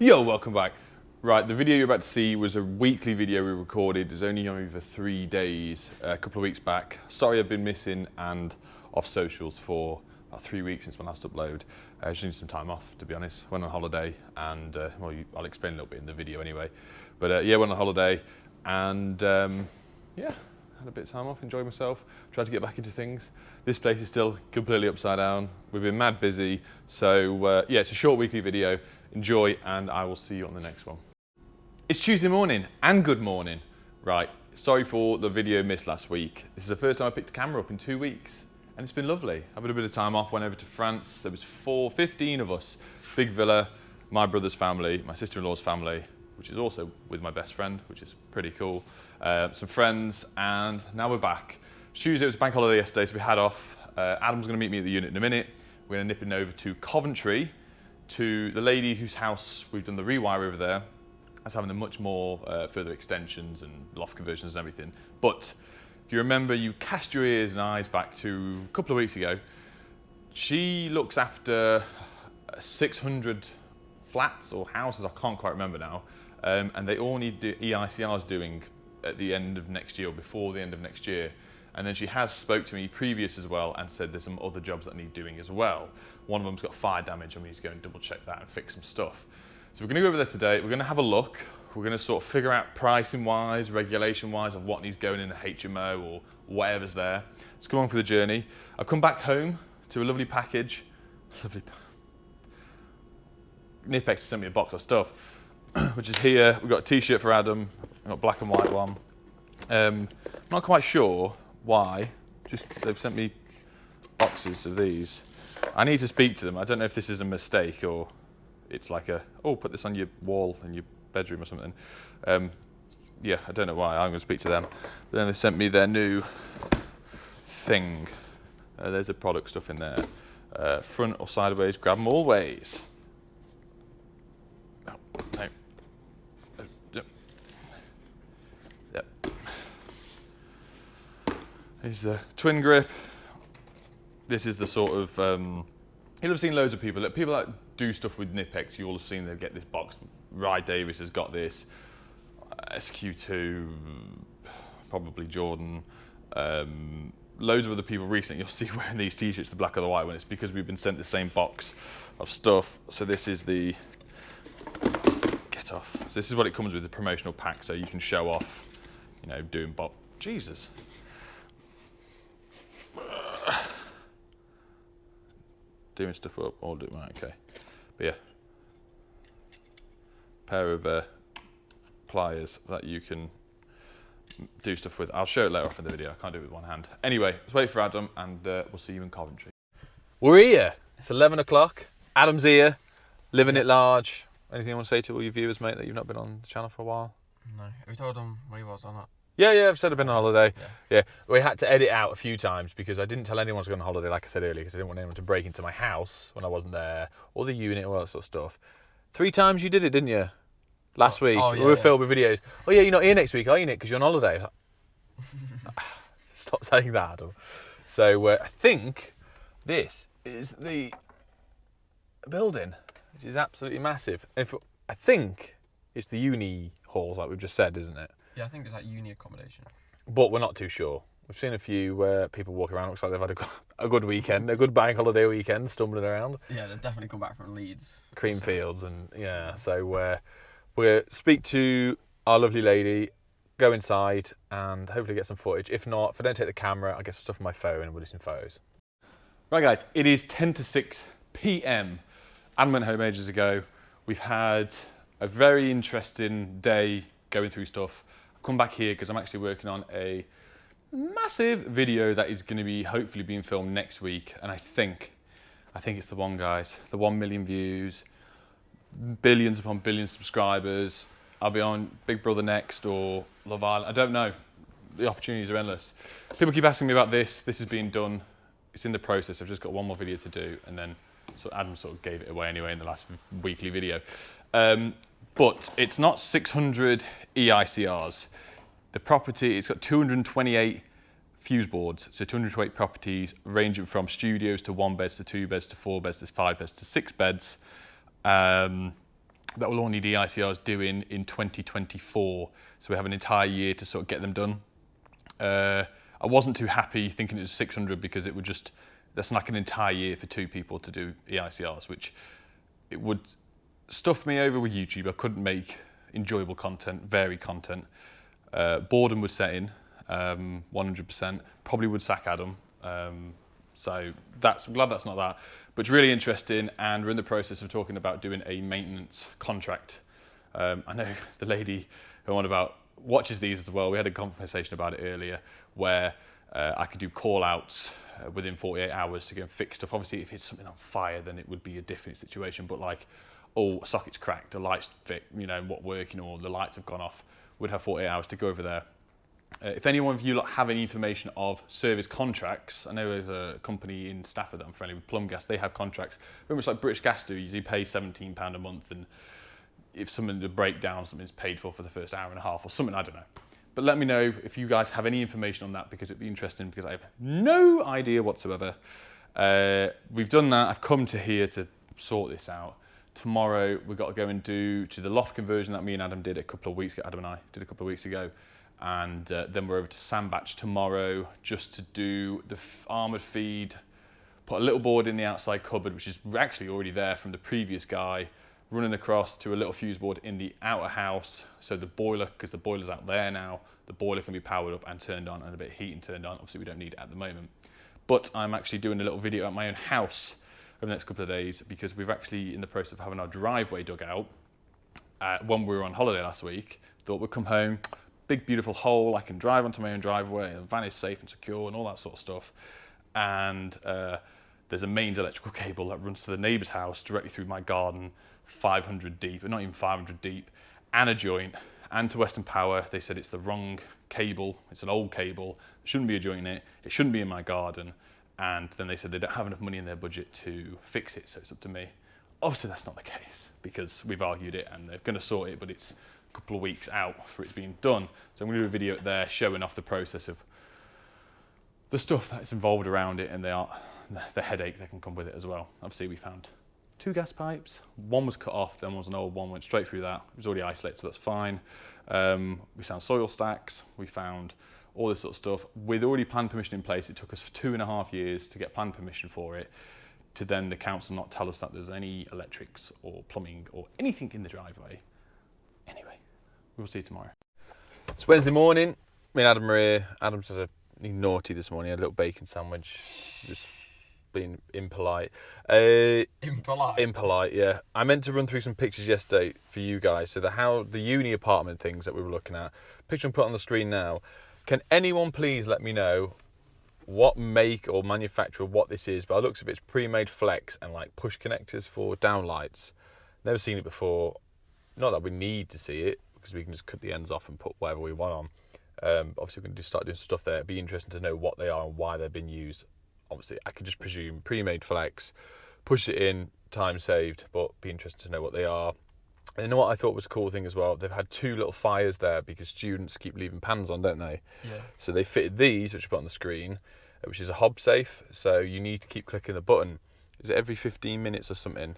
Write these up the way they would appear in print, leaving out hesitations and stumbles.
Yo, welcome back. Right, the video you're about to see was a weekly video we recorded. It was only over 3 days, a couple of weeks back. Sorry I've been missing and off socials for about 3 weeks since my last upload. I just needed some time off, to be honest. Went on holiday and, well, I'll explain a little bit in the video anyway. But yeah, went on holiday and yeah, had a bit of time off, enjoyed myself, tried to get back into things. This place is still completely upside down. We've been mad busy. So yeah, it's a short weekly video. Enjoy, and I will see you on the next one. It's Tuesday morning, and good morning. Right, sorry for the video missed last week. This is the first time I picked a camera up in 2 weeks, and it's been lovely. I had a bit of time off, went over to France. There was 15 of us. Big villa, my brother's family, my sister-in-law's family, which is also with my best friend, which is pretty cool. Some friends, and now we're back. Tuesday was bank holiday yesterday, so we had off. Adam's gonna meet me at the unit in a minute. We're gonna nip in over to Coventry, to the lady whose house we've done the rewire over there. That's having a much more further extensions and loft conversions and everything. But if you remember, you cast your ears and eyes back to a couple of weeks ago. She looks after 600 flats or houses, I can't quite remember now. And they all need EICRs doing at the end of next year or before the end of next year. And then she has spoke to me previous as well and said there's some other jobs that need doing as well. One of them's got fire damage and we need to go and double check that and fix some stuff. So we're gonna go over there today, we're gonna have a look, we're gonna sort of figure out pricing wise, regulation wise of what needs going in a HMO or whatever's there. Let's go on for the journey. I've come back home to a lovely package. Knipex sent me a box of stuff, which is here. We've got a t-shirt for Adam, I've got a black and white one. I'm not quite sure why, just they've sent me boxes of these. I need to speak to them. I don't know if this is a mistake or it's like a, oh, put this on your wall in your bedroom or something. Yeah, I don't know why. I'm going to speak to them. But then they sent me their new thing. There's the product stuff in there. Front or sideways, grab them all ways. Oh, no. Yep. Here's the twin grip. This is the sort of, you'll have seen loads of people that do stuff with Knipex, you'll have seen they get this box. Rye Davis has got this, SQ2, probably Jordan. Loads of other people recently you'll see wearing these t-shirts, the black or the white one. It's because we've been sent the same box of stuff. So this is the, get off. So this is what it comes with, the promotional pack, so you can show off, you know, doing Jesus. Doing stuff up, or do right, okay. But yeah, pair of pliers that you can do stuff with. I'll show it later off in the video. I can't do it with one hand. Anyway, let's wait for Adam, and we'll see you in Coventry. We're here. It's 11 o'clock. Adam's here, living it large. Anything you want to say to all your viewers, mate, that you've not been on the channel for a while? No. Have you told them where you was or not? Yeah, I've said I've been on holiday. Yeah, we had to edit out a few times because I didn't tell anyone I was going on holiday, like I said earlier, because I didn't want anyone to break into my house when I wasn't there, or the unit, or all that sort of stuff. 3 times you did it, didn't you? Last week, yeah, we were filmed with videos. Oh yeah, you're not here next week, are you, Nick? Because you're on holiday. Stop saying that, Adam. So I think this is the building, which is absolutely massive. I think it's the uni halls, like we've just said, isn't it? Yeah, I think it's like uni accommodation. But we're not too sure. We've seen a few people walk around. Looks like they've had a good weekend, a good bank holiday weekend, stumbling around. Yeah, they've definitely come back from Leeds. Creamfields and yeah. So we'll speak to our lovely lady, go inside and hopefully get some footage. If not, if I don't take the camera, I'll get some stuff on my phone and we'll do some photos. Right guys, it is 10 to 6 p.m. Adam went home ages ago. We've had a very interesting day going through stuff. I've come back here because I'm actually working on a massive video that is going to be hopefully being filmed next week, and I think it's the one, guys. The 1 million views, billions upon billions of subscribers. I'll be on Big Brother next or Love Island. I don't know. The opportunities are endless. People keep asking me about this. This is being done. It's in the process. I've just got one more video to do, and then so Adam sort of gave it away anyway in the last weekly video. But it's not 600 EICRs. The property, it's got 228 fuse boards, so 228 properties ranging from studios to 1 beds to 2 beds to 4 beds to 5 beds to 6 beds. that will all need EICRs doing in 2024. So we have an entire year to sort of get them done. I wasn't too happy thinking it was 600 because it would just, that's like an entire year for 2 people to do EICRs, which it would stuff me over with YouTube. I couldn't make enjoyable content, varied content. Boredom would set in, 100%. Probably would sack Adam. So I'm glad that's not that. But it's really interesting, and we're in the process of talking about doing a maintenance contract. I know the lady who on about watches these as well. We had a conversation about it earlier, where I could do call outs within 48 hours to go and fix stuff. Obviously, if it's something on fire, then it would be a different situation. But like, oh, a socket's cracked, a light's fit, not working, or the lights have gone off, would have 48 hours to go over there. If any one of you have any information of service contracts, I know there's a company in Stafford that I'm friendly with, Plumgas, they have contracts, very much like British Gas do. You pay £17 a month, and if something to break down, something's paid for the first hour and a half or something, I don't know. But let me know if you guys have any information on that, because it'd be interesting, because I have no idea whatsoever. We've done that. I've come to here to sort this out. Tomorrow we've got to go and do to the loft conversion that me and Adam did a couple of weeks ago. Adam and I did a couple of weeks ago. And then we're over to Sandbach tomorrow just to do the armoured feed, put a little board in the outside cupboard, which is actually already there from the previous guy, running across to a little fuse board in the outer house. So the boiler, because the boiler's out there now, the boiler can be powered up and turned on, and a bit of heat and turned on. Obviously we don't need it at the moment. But I'm actually doing a little video at my own house over the next couple of days, because we've actually in the process of having our driveway dug out. When we were on holiday last week, thought we'd come home, big beautiful hole, I can drive onto my own driveway, the van is safe and secure and all that sort of stuff. And there's a mains electrical cable that runs to the neighbour's house directly through my garden, 500 deep, not even 500 deep, and a joint, and to Western Power. They said it's the wrong cable, it's an old cable, there shouldn't be a joint in it, it shouldn't be in my garden. And then they said they don't have enough money in their budget to fix it, so it's up to me. Obviously that's not the case, because we've argued it and they're going to sort it, but it's couple of weeks out for it being done. So I'm going to do a video there showing off the process of the stuff that's involved around it and the headache that can come with it as well. Obviously we found 2 gas pipes, one was cut off, then was an old one, went straight through that. It was already isolated, so that's fine. We found soil stacks, we found all this sort of stuff. With already planned permission in place, it took us 2.5 years to get planned permission for it, to then the council not tell us that there's any electrics or plumbing or anything in the driveway. Anyway, we'll see you tomorrow. It's Wednesday morning. Me and Adam are here. Adam's had a naughty this morning, a little bacon sandwich. Just being impolite. Impolite, yeah. I meant to run through some pictures yesterday for you guys. So the uni apartment things that we were looking at. Picture I'm put on the screen now. Can anyone please let me know what make or manufacturer what this is? By the looks of it, it's pre-made flex and like push connectors for downlights. Never seen it before. Not that we need to see it, because we can just cut the ends off and put whatever we want on. Obviously, we can just start doing stuff there. It'd be interesting to know what they are and why they've been used. Obviously, I could just presume pre-made flex, push it in, time saved, but be interested to know what they are. And you know what I thought was a cool thing as well? They've had 2 little fires there because students keep leaving pans on, don't they? Yeah. So they fitted these, which I put on the screen, which is a hob safe. So you need to keep clicking the button. Is it every 15 minutes or something?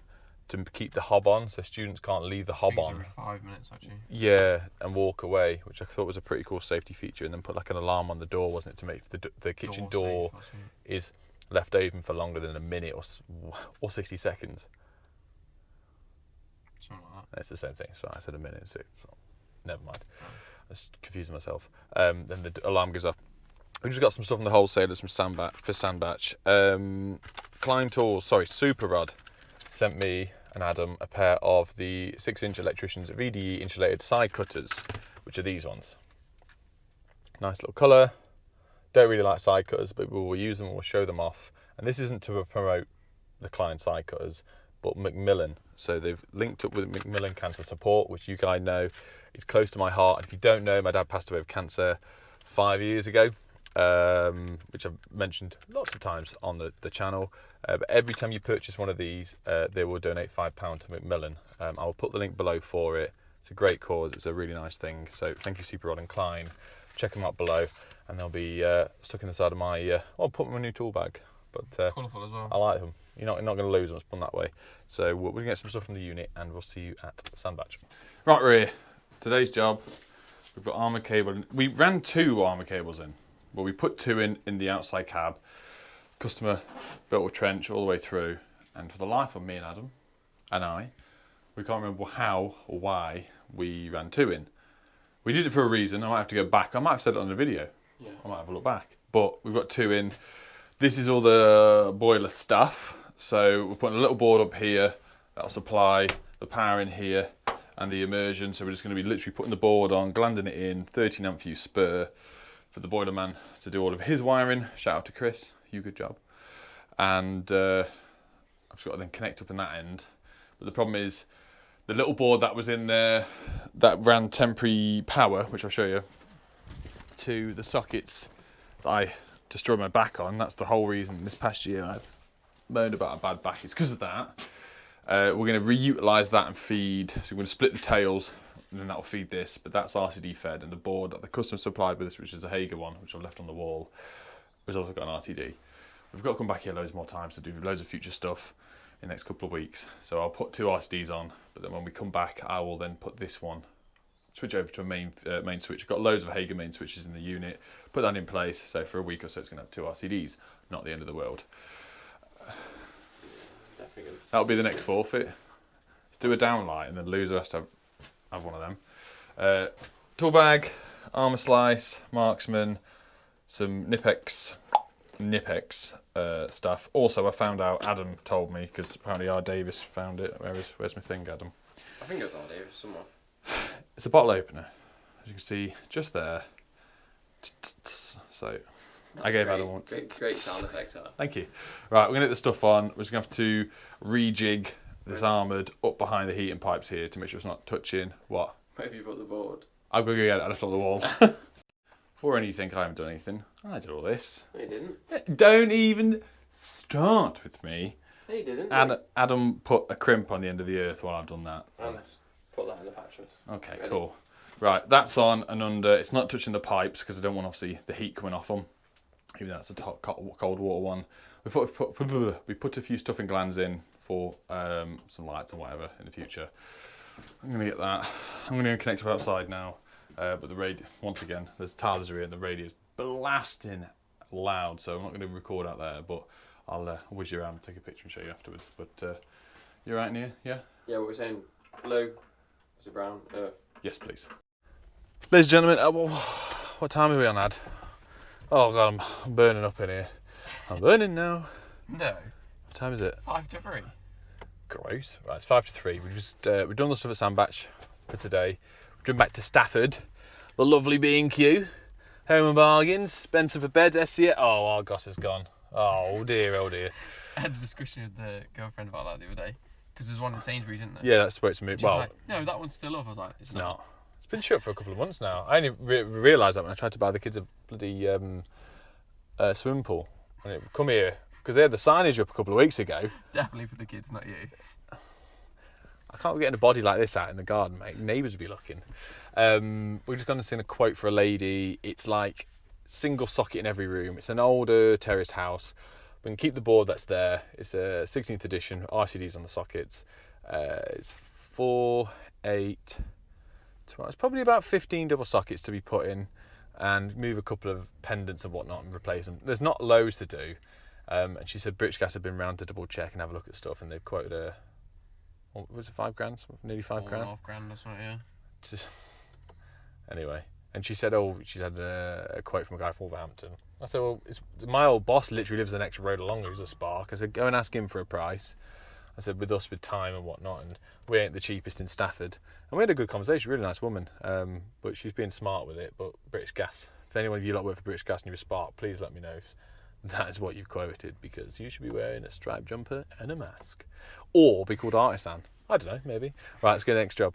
To keep the hob on, so students can't leave the hob on. Every 5 minutes, actually. Yeah, and walk away, which I thought was a pretty cool safety feature. And then put like an alarm on the door, wasn't it, to make the kitchen door is left open for longer than a minute or 60 seconds. Something like that. It's the same thing. So I said a minute and 6. So never mind. I was confusing myself. Then the alarm goes off. We just got some stuff from the wholesalers from Sandbach. Klein Tools, Super Rod sent me and Adam a pair of the 6-inch Electricians VDE insulated side cutters, which are these ones. Nice little colour. Don't really like side cutters, but we'll use them and we'll show them off. And this isn't to promote the Klein side cutters, but Macmillan. So they've linked up with Macmillan Cancer Support, which you guys know is close to my heart. And if you don't know, my dad passed away of cancer 5 years ago. Which I've mentioned lots of times on the channel, but every time you purchase one of these, they will donate £5 to Macmillan. I will put the link below for it. It's a great cause, it's a really nice thing, so thank you Super Rod and Klein. Check them out below, and they'll be stuck in the side of my I'll put them in my new tool bag, but Colourful as well. I like them. You're not going to lose them, let's put them that way. So we're going to get some stuff from the unit and we'll see you at Sandbach. Right, we're here. Today's job, we've got armour cable. We ran 2 armour cables in, but we put 2 in the outside cab. Customer built a trench all the way through, and for the life of me and Adam and I, we can't remember how or why we ran 2 in. We did it for a reason. I might have to go back. I might have said it on the video. Yeah. I might have a look back. But we've got 2 in. This is all the boiler stuff. So we're putting a little board up here that'll supply the power in here and the immersion. So we're just going to be literally putting the board on, glanding it in, 13 amp fuse spur for the boiler man to do all of his wiring. Shout out to Chris, you good job. And I've just got to then connect up in that end. But the problem is the little board that was in there that ran temporary power, which I'll show you, to the sockets that I destroyed my back on. That's the whole reason this past year I've moaned about a bad back. It's because of that. We're going to reutilise that and feed. So we're going to split the tails and then that will feed this. But that's RCD fed, and the board that the customer supplied with us, which is a Hager one, which I've left on the wall, has also got an RTD. We've got to come back here loads more times to do loads of future stuff in the next couple of weeks. So I'll put 2 RCDs on, but then when we come back, I will then put this one, switch over to a main switch. I've got loads of Hager main switches in the unit, put that in place. So for a week or so, it's going to have 2 RCDs. Not the end of the world. That'll be the next forfeit. Let's do a downlight and then loser has to have one of them. Tool bag, armour slice, marksman, some Nipex stuff. Also, I found out, Adam told me, because apparently R. Davis found it. Where's my thing, Adam? I think it was R. Davis somewhere. It's a bottle opener, as you can see, just there. So I gave Adam one. Great sound effects. Thank you. Right, we're going to get the stuff on. We're just going to have to rejig this armoured up behind the heating pipes here to make sure it's not touching. What? Where have you put the board? I'll go get it. I left it on the wall. Before you think I haven't done anything, I did all this. No, you didn't. Don't even start with me. No, you didn't. And Adam put a crimp on the end of the earth while I've done that. So. And put that in the patches. Okay, Ready? cool. Right, that's on and under. It's not touching the pipes because I don't want, obviously, the heat coming off them. Even though that's a cold water one. We put a few stuffing glands in for some lights and whatever in the future. I'm going to get that. I'm going to connect to outside now. But the radio, once again, there's tilers here and the radio's blasting loud, so I'm not going to record out there, but I'll whiz you around and take a picture and show you afterwards. But you're right in here, yeah? Yeah, what we're saying, blue, is it brown, earth? Yes, please. Ladies and gentlemen, what time are we on, Ad? Oh God, I'm burning up in here. I'm burning now. No. What time is it? 5 to 3. Gross. Right, it's 5 to 3. We've done the stuff at Sandbach for today. We've driven back to Stafford, the lovely B&Q, Home and Bargains, Spencer for Beds, SCA. Oh, Argos is gone. Oh dear, oh dear. I had a discussion with the girlfriend about that the other day, because there's one in Sainsbury's, isn't there? Yeah, that's where it's moved. She's Well, like, no, that one's still up. I was like, it's not. It's been shut for a couple of months now. I only realised that when I tried to buy the kids a bloody swimming pool. And it come here, because they had the signage up a couple of weeks ago. Definitely for the kids, not you. I can't be getting a body like this out in the garden, mate. Neighbours would be looking. We're just going to see a quote for a lady. It's like single socket in every room. It's an older terraced house. We can keep the board that's there. It's a 16th edition, RCDs on the sockets. It's 4, 8, 12. It's probably about 15 double sockets to be put in, and move a couple of pendants and whatnot and replace them. There's not loads to do. And she said British Gas have been round to double check and have a look at stuff, and they've quoted her, what was it, £5 grand? Nearly £5 grand? £4.5 grand or something, yeah. Anyway, and she said, she's had a quote from a guy from Wolverhampton. I said, well, my old boss literally lives the next road along, who's a Spark. I said, go and ask him for a price. I said, with us, with time and whatnot, and we ain't the cheapest in Stafford. And we had a good conversation, really nice woman, but she's being smart with it. But British Gas, if anyone of you lot work for British Gas and you're a Spark, please let me know if that is what you've quoted, because you should be wearing a striped jumper and a mask. Or be called Artisan. I don't know, maybe. Right, let's get to the next job.